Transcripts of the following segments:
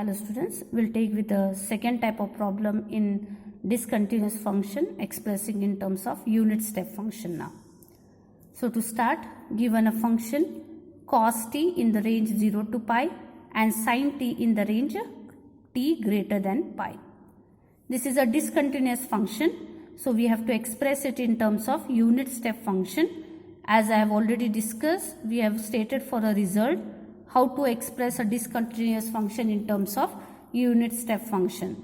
Hello students, we'll take with the second type of problem in discontinuous function expressing in terms of unit step function now. So to start, given a function cos t in the range 0 to pi and sin t in the range t greater than pi. This is a discontinuous function, so we have to express it in terms of unit step function. As I have already discussed, we have stated for a result how to express a discontinuous function in terms of unit step function.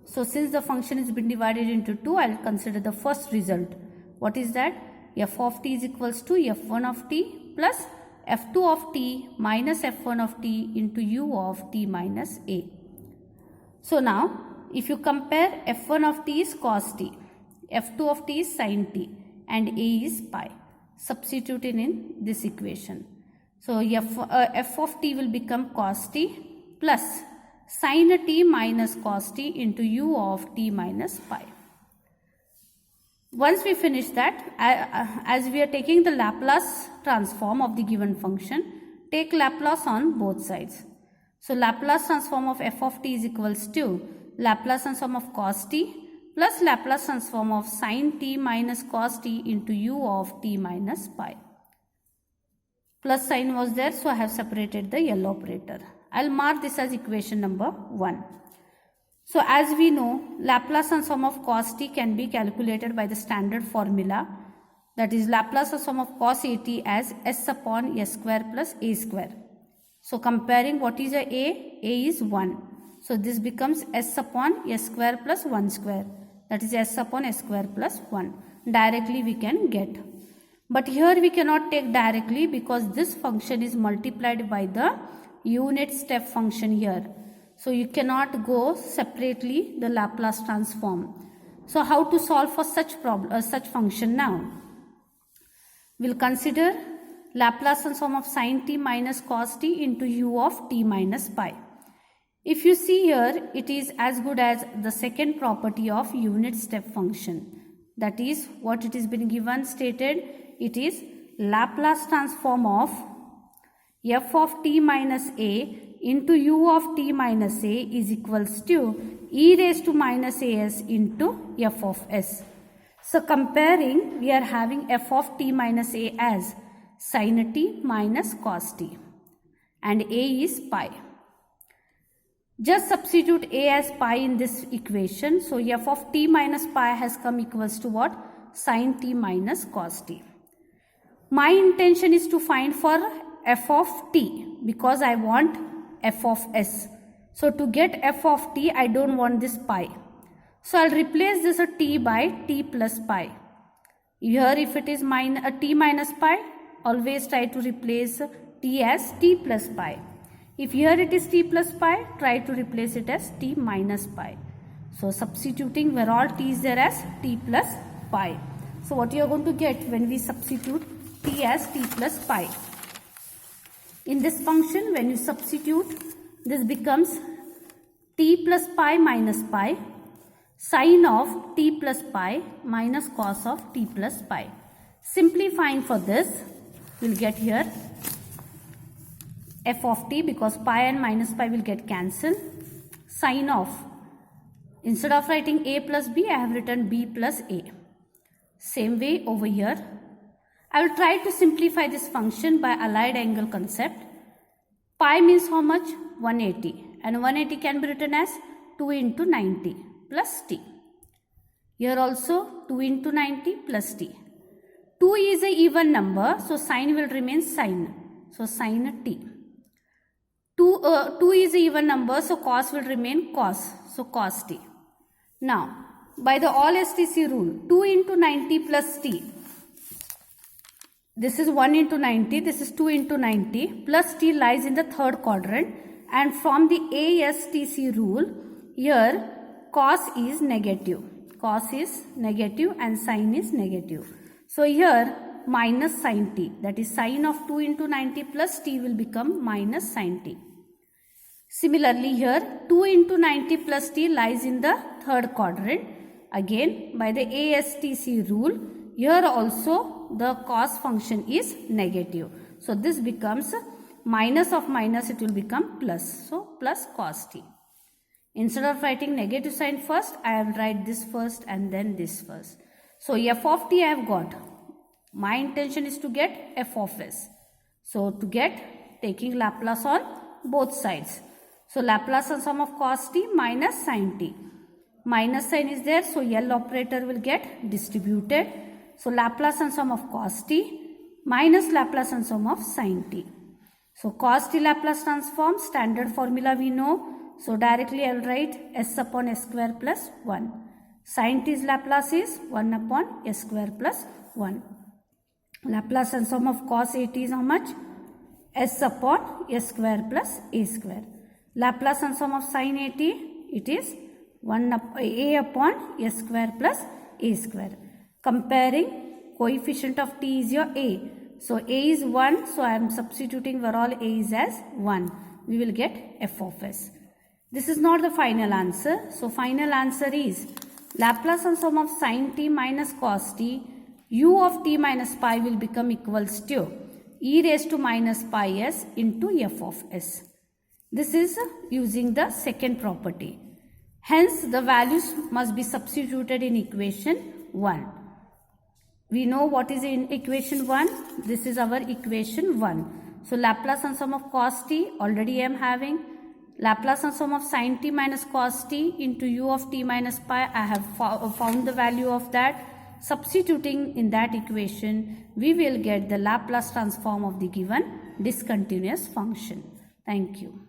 So since the function has been divided into two, I will consider the first result. What is that? F of t is equals to f1 of t plus f2 of t minus f1 of t into u of t minus a. So now if you compare, f1 of t is cos t, f2 of t is sin t and a is pi. Substitute in this equation. So f of t will become cos t plus sin t minus cos t into u of t minus pi. Once we finish that, as we are taking the Laplace transform of the given function, take Laplace on both sides. So Laplace transform of f of t is equals to Laplace transform of cos t plus Laplace transform of sin t minus cos t into u of t minus pi. Plus sign was there, so I have separated the L operator. I'll mark this as equation number 1. So as we know, Laplace transform of cos t can be calculated by the standard formula, that is Laplace transform of cos at as s upon s square plus a square. So comparing, what is a is 1. So this becomes s upon s square plus 1 square, that is s upon s square plus 1. Directly we can get. But here we cannot take directly because this function is multiplied by the unit step function here. So you cannot go separately the Laplace transform. So how to solve for such function now? We'll consider Laplace transform of sin t minus cos t into u of t minus pi. If you see here, it is as good as the second property of unit step function. That is what it has been given stated. It is Laplace transform of f of t minus a into u of t minus a is equals to e raised to minus as into f of s. So comparing, we are having f of t minus a as sin t minus cos t and a is pi. Just substitute a as pi in this equation. So f of t minus pi has come equals to what? Sin t minus cos t. My intention is to find for f of t because I want f of s. So to get f of t, I don't want this pi. So I'll replace this t by t plus pi. Here if it is t minus pi, always try to replace t as t plus pi. If here it is t plus pi, try to replace it as t minus pi. So substituting where all t is there as t plus pi. So what you are going to get when we substitute t as t plus pi? In this function, when you substitute, this becomes t plus pi minus pi, sine of t plus pi minus cos of t plus pi. Simplifying for this, we'll get here f of t, because pi and minus pi will get cancelled. Sine of, instead of writing a plus b, I have written b plus a. Same way over here. I will try to simplify this function by allied angle concept. Pi means how much? 180. And 180 can be written as 2 into 90 plus t. Here also 2 into 90 plus t. 2 is an even number, so sign will remain sine. So sine t. 2 is an even number, so cos will remain cos. So cos t. Now, by the all STC rule, 2 into 90 plus t. This is 1 into 90, this is 2 into 90, plus t lies in the third quadrant, and from the ASTC rule, here cos is negative. Cos is negative and sin is negative. So here minus sin t, that is sin of 2 into 90 plus t will become minus sin t. Similarly here 2 into 90 plus t lies in the third quadrant. Again by the ASTC rule, here also the cos function is negative. So this becomes minus of minus it will become plus. So plus cos t. Instead of writing negative sign first, I will write this first and then this first. So f of t I have got. My intention is to get f of s. So to get, taking Laplace on both sides. So Laplace transform of cos t minus sin t. Minus sign is there, so L operator will get distributed. So Laplace transform of cos t minus Laplace transform of sin t. So cos t Laplace transform, standard formula we know. So directly I will write s upon s square plus 1. Sin t's Laplace is 1 upon s square plus 1. Laplace transform of cos a t is how much? S upon s square plus a square. Laplace transform of sin a t, it is a upon s square plus a square. Comparing, coefficient of t is your a. So a is 1, so I am substituting where all a is as 1. We will get f of s. This is not the final answer. So final answer is Laplace transform of sin t minus cos t, u of t minus pi will become equals to e raised to minus pi s into f of s. This is using the second property. Hence, the values must be substituted in equation 1. We know what is in equation 1. This is our equation 1. So, Laplace transform of cos t already I am having. Laplace transform of sin t minus cos t into u of t minus pi. I have found the value of that. Substituting in that equation, we will get the Laplace transform of the given discontinuous function. Thank you.